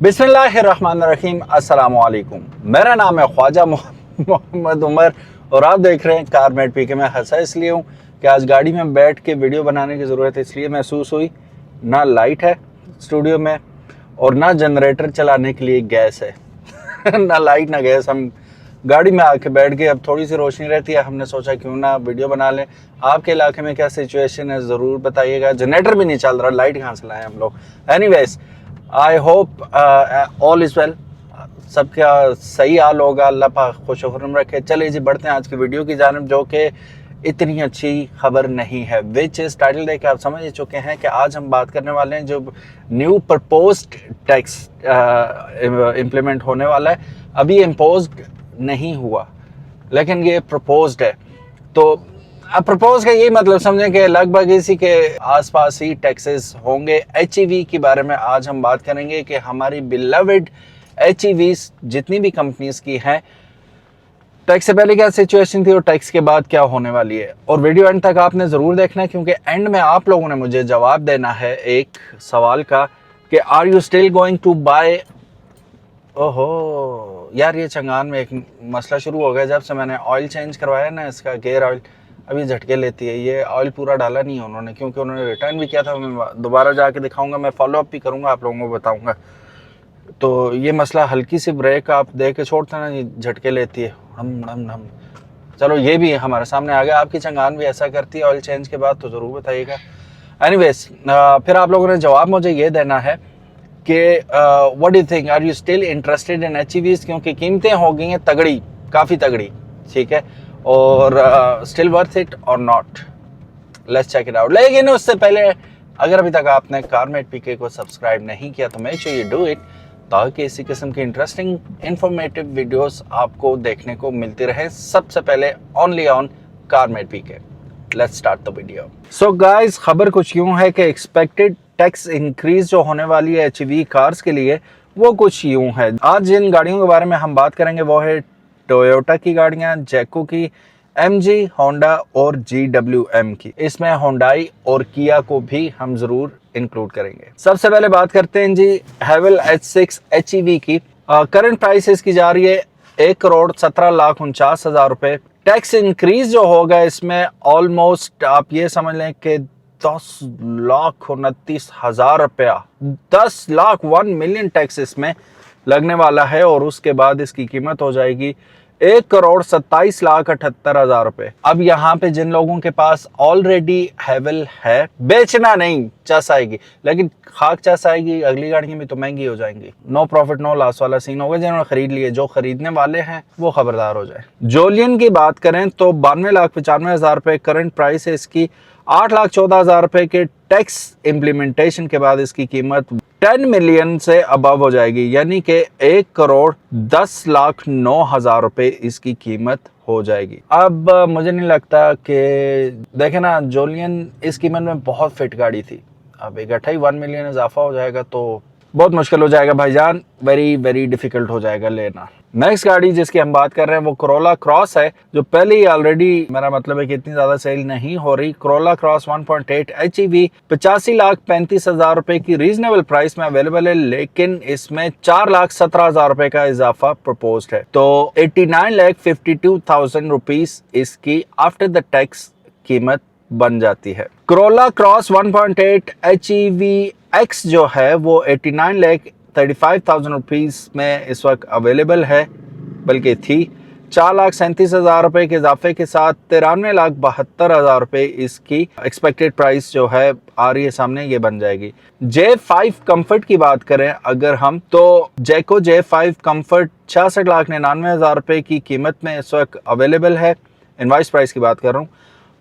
बिस्मिल्लाहिर्रहमानिर्रहीम, अस्सलामु अलैकुम। मेरा नाम है ख्वाजा मोहम्मद उमर और आप देख रहे हैं कारमेट पीके। मैं हंसा इसलिए हूँ कि आज गाड़ी में बैठ के वीडियो बनाने की ज़रूरत इसलिए महसूस हुई। ना लाइट है स्टूडियो में और ना जनरेटर चलाने के लिए गैस है ना लाइट ना गैस। हम गाड़ी में आके बैठ गए, अब थोड़ी सी रोशनी रहती है, हमने सोचा क्यों ना वीडियो बना लें। आपके इलाके में क्या सिचुएशन है ज़रूर बताइएगा। जनरेटर भी नहीं चल रहा, लाइट कहाँ से लाएं हम लोग। Anyways, I hope all is well, सबका सही हाल होगा, अल्लाह पाक खुश खुर्रम रखे। चलिए जी, बढ़ते हैं आज की वीडियो की जानिब, जो कि इतनी अच्छी खबर नहीं है। विच इज़ टाइटल देख के आप समझ ही चुके हैं कि आज हम बात करने वाले हैं जो न्यू प्रपोज्ड टैक्स इम्प्लीमेंट होने वाला है। अभी इम्पोज्ड नहीं हुआ लेकिन ये प्रपोज्ड है। तो अब प्रपोज का ये मतलब समझें कि लगभग इसी के आसपास ही टैक्सेस होंगे। HEV के बारे में आज हम बात करेंगे कि हमारी बिलवड HEVs जितनी भी कंपनीज की हैं, टैक्स से पहले क्या सिचुएशन थी और टैक्स के बाद क्या होने वाली है। और वीडियो एंड तक आपने ज़रूर देखना है क्योंकि एंड में आप लोगों ने मुझे जवाब देना है एक सवाल का कि are you still going to buy. ओहो यार, ये चंगान में एक मसला शुरू हो गया। जब से मैंने ऑयल चेंज करवाया ना, इसका गेयर ऑयल अभी झटके लेती है। ये ऑयल पूरा डाला नहीं है उन्होंने, क्योंकि उन्होंने रिटर्न भी किया था। मैं दोबारा जाके दिखाऊंगा, मैं फॉलो अप भी करूंगा, आप लोगों को बताऊंगा। तो ये मसला, हल्की सी ब्रेक आप दे के छोड़ते ना, ये झटके लेती है हम हम हम। चलो ये भी हमारे सामने आ गया। आपकी चंगान भी ऐसा करती है ऑयल चेंज के बाद, तो ज़रूर बताइएगा। एनीवेज, फिर आप लोगों ने जवाब मुझे ये देना है कि what do you think, are you still interested in HEVs, क्योंकि कीमतें हो गई हैं तगड़ी, काफ़ी तगड़ी, ठीक है। और स्टिल वर्थ इट और not, let's check it out. लेकिन उससे पहले अगर अभी तक आपने कारमेट पीके को सब्सक्राइब नहीं किया तो make sure you do it, ताकि इसी किस्म की इंटरेस्टिंग इंफॉर्मेटिव वीडियोस आपको देखने को मिलती रहे सबसे पहले ओनली ऑन कारमेट पीके। Let's start the video. So guys, खबर कुछ यूं है कि एक्सपेक्टेड टैक्स इंक्रीज जो होने वाली है HEV कार्स के लिए, वो कुछ यूं है। आज जिन गाड़ियों के बारे में हम बात करेंगे वो है टोयोटा की गाड़ियां, जैको की, MG, होंडा और GWM की। इसमें होंडाई और किया को भी हम जरूर इंक्लूड करेंगे। सबसे पहले बात करते हैं जी हैवल H6 HEV की। करंट प्राइस इसकी जा रही है 1,17,49,000 रुपए। टैक्स इंक्रीज जो होगा इसमें ऑलमोस्ट आप ये समझ लें कि 10,29,000 रुपया, 1 टैक्स इसमें लगने वाला है। और उसके बाद इसकी कीमत हो जाएगी 1,27,78,000 रुपए। अब यहाँ पे जिन लोगों के पास ऑलरेडी हैवल है, बेचना नहीं, चस आएगी, लेकिन खाक चस आएगी, अगली गाड़ियां भी तो महंगी हो जाएंगी। नो प्रॉफिट नो लॉस वाला सीन होगा। जिन्होंने खरीद लिए, जो खरीदने वाले हैं वो खबरदार हो जाए। जोलियन की बात करें तो 92,95,000 रुपए करंट प्राइस है इसकी। 8,14,000 रुपए के टैक्स इम्प्लीमेंटेशन के बाद इसकी कीमत 10 मिलियन से अबव हो जाएगी, यानी कि 1,10,09,000 रुपए इसकी कीमत हो जाएगी। अब मुझे नहीं लगता कि, देखे ना, जोलियन इस कीमत में बहुत फिट गाड़ी थी। अब एक 1 मिलियन इजाफा हो जाएगा तो बहुत मुश्किल हो जाएगा भाईजान, वेरी वेरी डिफिकल्ट हो जाएगा लेना। नेक्स्ट गाड़ी जिसकी हम बात कर रहे हैं वो कोरोला क्रॉस है, जो पहले ही ऑलरेडी, मेरा मतलब है कि इतनी ज्यादा सेल नहीं हो रही। कोरोला क्रॉस 1.8 HEV 85,35,000 रुपए की रीजनेबल प्राइस में अवेलेबल है, लेकिन इसमें 4,17,000 रुपए का इजाफा प्रपोज्ड है। तो 89,52,000 रुपीज इसकी आफ्टर द टैक्स कीमत बन जाती है। कोरोला क्रॉस 1.8 HEV X जो है वो 89,35,000 रुपीज में इस वक्त अवेलेबल है, बल्कि थी। 4,37,000 रुपए के इजाफे के साथ 93,72,000 रुपए इसकी एक्सपेक्टेड प्राइस जो है आ रही है सामने, ये बन जाएगी। J5 कंफर्ट की बात करें अगर हम, तो जैको J5 कंफर्ट 66,99,000 रुपए की कीमत में इस वक्त अवेलेबल है। इनवाइस प्राइस की बात कर रहा हूँ।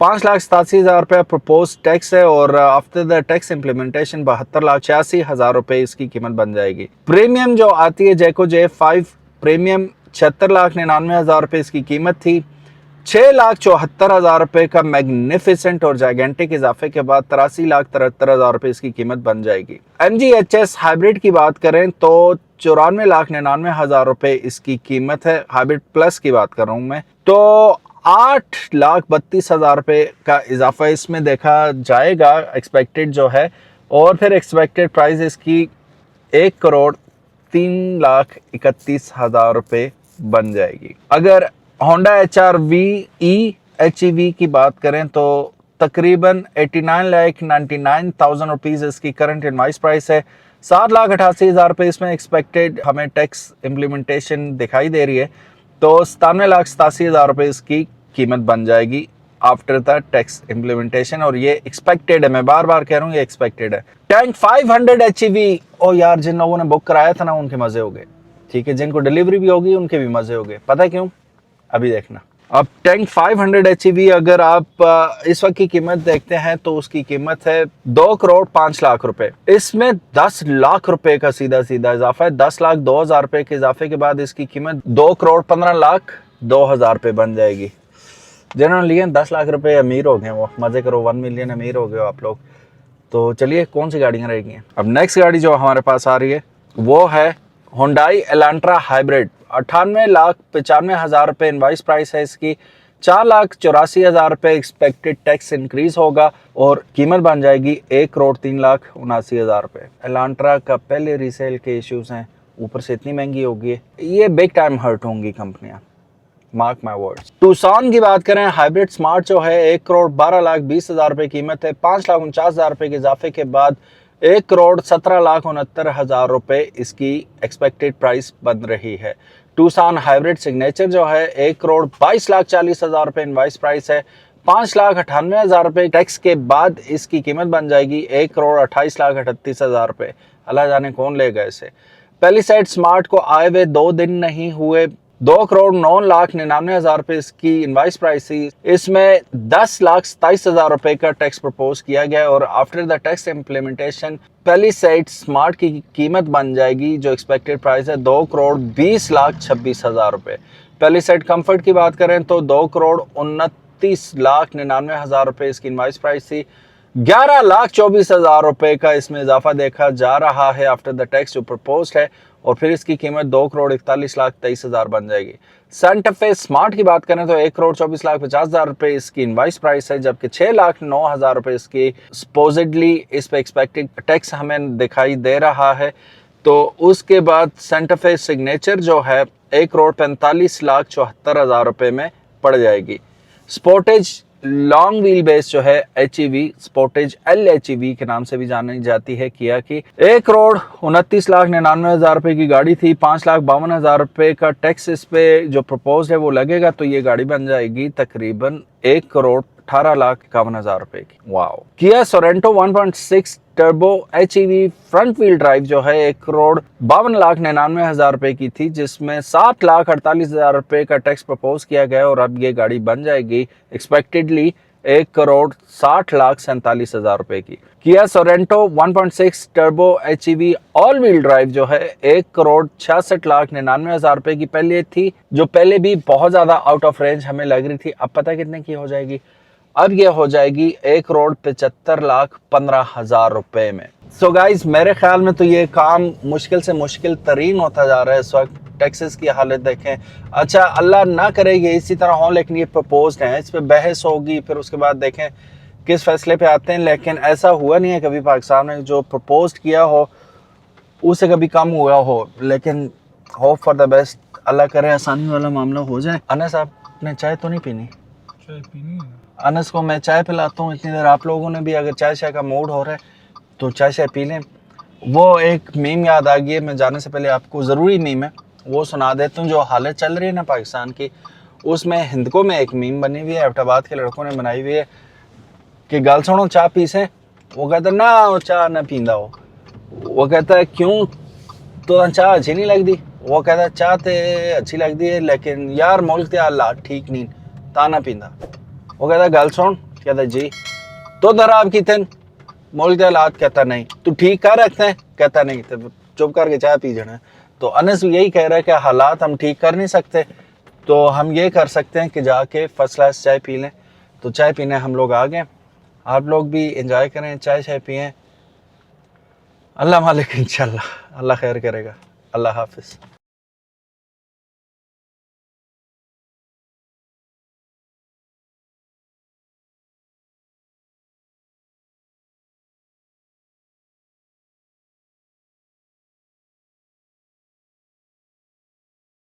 5,87,000 रुपये प्रपोज टैक्स है और आफ्टर द टैक्स इम्प्लीमेंटेशन 72,86,000 रुपये इसकी कीमत बन जाएगी। प्रीमियम जो आती है जैको J5 प्रीमियम 76,99,000 रुपये इसकी कीमत थी। 6,74,000 रुपये का मैग्निफिसेंट और जाइगेंटिक इजाफे के बाद 83,73,000 रुपये इसकी कीमत बन जाएगी। MG HS हाइब्रिड की बात करें तो 94,99,000 रुपये इसकी कीमत है। हाइब्रिड प्लस की बात कर रहा हूँ मैं, तो 8,32,000 रुपये का इजाफा इसमें देखा जाएगा एक्सपेक्टेड जो है। और फिर एक्सपेक्टेड प्राइस इसकी 1,40,00,000 3,31,000 रुपये बन जाएगी। अगर होंडा HR-V E HEV की बात करें तो तकरीबन 89,99,000 रुपीज़ इसकी करंट इनवाइस प्राइस है। 7,88,000 रुपये इसमें एक्सपेक्टेड हमें टैक्स इम्प्लीमेंटेशन दिखाई दे रही है, तो 97,87,000 रुपये इसकी कीमत बन जाएगी आफ्टर द टैक्स इम्प्लीमेंटेशन। और ये एक्सपेक्टेड है, मैं बार बार कह रहा हूँ ये एक्सपेक्टेड है। टैंक 500 HEV, ओ यार जिन लोगों ने बुक कराया था ना उनके मजे हो गए, ठीक है, जिनको डिलीवरी भी होगी उनके भी मजे हो गए। पता है क्यों? अभी देखना। अब टैंक 500 HEV अगर आप इस वक्त की कीमत देखते हैं तो उसकी कीमत है 2,05,00,000 रुपए। इसमें 10 लाख रुपए का सीधा सीधा इजाफा है। 10,02,000 रुपए के इजाफे के बाद इसकी कीमत 2,15,02,000 रुपए बन जाएगी। जिन्होंने लिए 10 लाख रुपए अमीर हो गए, वो मजे करो, 1 मिलियन अमीर हो गए आप लोग। तो चलिए कौन सी गाड़ियां रहेगी। अब नेक्स्ट गाड़ी जो हमारे पास आ रही है वो है हुंडई एलांट्रा हाइब्रिड। 98,95,000 रुपये इनवाइस प्राइस है इसकी। 4,84,000 रुपये एक्सपेक्टेड टैक्स इंक्रीज होगा और कीमत बन जाएगी 1,03,79,000 रुपये। एलांट्रा का पहले रीसेल के इश्यूज हैं, ऊपर से इतनी महंगी होगी, ये बिग टाइम हर्ट होंगी कंपनियां, मार्क माई वर्ड्स। टूसान की बात करें, हाइब्रिड स्मार्ट जो है 1,12,20,000 रुपये कीमत है। 5,49,000 रुपये के इजाफे के बाद 1,17,69,000 रुपये इसकी एक्सपेक्टेड प्राइस बन रही है। टूसान हाइब्रिड सिग्नेचर जो है 1,22,40,000 रुपये इनवाइस प्राइस है। 5,98,000 रुपये टैक्स के बाद इसकी कीमत बन जाएगी 1,28,38,000 रुपये। अल्लाह जाने कौन लेगा इसे। पैलिसेड स्मार्ट को आए हुए 2 दिन नहीं हुए, 2,09,99,000 रुपये इसकी इनवाइस प्राइस थी। इसमें 10,27,000 रुपये का टैक्स प्रपोज किया गया और after the tax implementation palisade smart की कीमत बन जाएगी जो एक्सपेक्टेड प्राइस है 2,20,26,000 रुपये। पैलिसेड कंफर्ट की बात करें तो 2,29,99,000 रुपये इसकी इनवाइस प्राइस थी। 11,24,000 रुपये का इसमें इजाफा देखा जा रहा है आफ्टर द टैक्स जो प्रपोज है, और फिर इसकी कीमत 2,41,23,000 बन जाएगी। सेंटा फे स्मार्ट की बात करें तो 1,24,50,000 रुपये इसकी इनवाइस प्राइस है, जबकि 6,09,000 रुपये इसकी सपोजिडली इस पे एक्सपेक्टेड टैक्स हमें दिखाई दे रहा है। तो उसके बाद सेंटा फे सिग्नेचर जो है 1,45,74,000 रुपये में पड़ जाएगी। स्पोर्टेज लॉन्ग व्हील बेस जो है HEV, स्पोर्टेज LHEV के नाम से भी जानी जाती है, किया की 1,29,99,000 रुपये की गाड़ी थी। 5,52,000 रुपये का टैक्स इस पे जो प्रपोज है वो लगेगा, तो ये गाड़ी बन जाएगी तकरीबन 1,18,51,000 रुपये की। Wow. Kia Sorento 1.6 turbo HEV front wheel drive जो है 1,52,99,000 रुपये की थी, जिसमें 7,48,000 रुपये का टैक्स प्रपोज किया गया और अब ये गाड़ी बन जाएगी एक्सपेक्टेडली 1,60,47,000 रुपये की। Kia Sorento 1.6 turbo HEV all wheel drive जो है 1,66,99,000 रुपये की पहले थी, जो पहले भी बहुत ज्यादा आउट ऑफ रेंज हमें लग रही थी। अब पता कितने की हो जाएगी? अब ये हो जाएगी 1,75,15,000 रुपए में। सो गाइज मेरे ख्याल में तो ये काम मुश्किल से मुश्किल तरीन होता जा रहा है इस वक्त। टैक्सेस की हालत देखें, अच्छा अल्लाह ना करे ये इसी तरह हो, लेकिन ये प्रपोज्ड है, इस पे बहस होगी, फिर उसके बाद देखें किस फैसले पे आते हैं। लेकिन ऐसा हुआ नहीं है कभी पाकिस्तान में जो प्रपोज किया हो उससे कभी कम हुआ हो, लेकिन होप फॉर द बेस्ट, अल्लाह करे आसानी वाला मामला हो जाए। अनस साहब ने चाय तो नहीं पीनी? चाय पीनी है। अनस को मैं चाय पिलाता हूँ इतनी देर। आप लोगों ने भी अगर चाय का मूड हो रहा है तो चाय पी लें। वो एक मीम याद आ गई है, मैं जाने से पहले आपको ज़रूरी मीम है वो सुना देता हूँ। जो हालत चल रही है ना पाकिस्तान की, उसमें हिंदको में एक मीम बनी हुई है, एबटाबाद के लड़कों ने बनाई हुई है कि गल सुनो चाह पीसे। वो कहता ना चाह ना पींदा हो। वो कहता है क्यों, तो चाह अच्छी नहीं लगती? वो कहता चाह तो अच्छी लगती है लेकिन यार मुल्क के हालात ठीक नहीं, ता ना पींदा। वो कहता गल सुन, कहता जी तो दराब की थन मुल्क के हालात, कहता नहीं। तू ठीक कर रखते हैं, कहता नहीं। तो चुप करके चाय पी जाना। तो अनस यही कह रहा है कि हालात हम ठीक कर नहीं सकते, तो हम ये कर सकते हैं कि जाके फर्स्ट क्लास चाय पी लें। तो चाय पीने हम लोग आ गए, आप लोग भी एंजॉय करें, चाय पिएं। अल्लाह मालिक इंशाल्लाह, अल्लाह खैर करेगा। अल्लाह हाफिज़।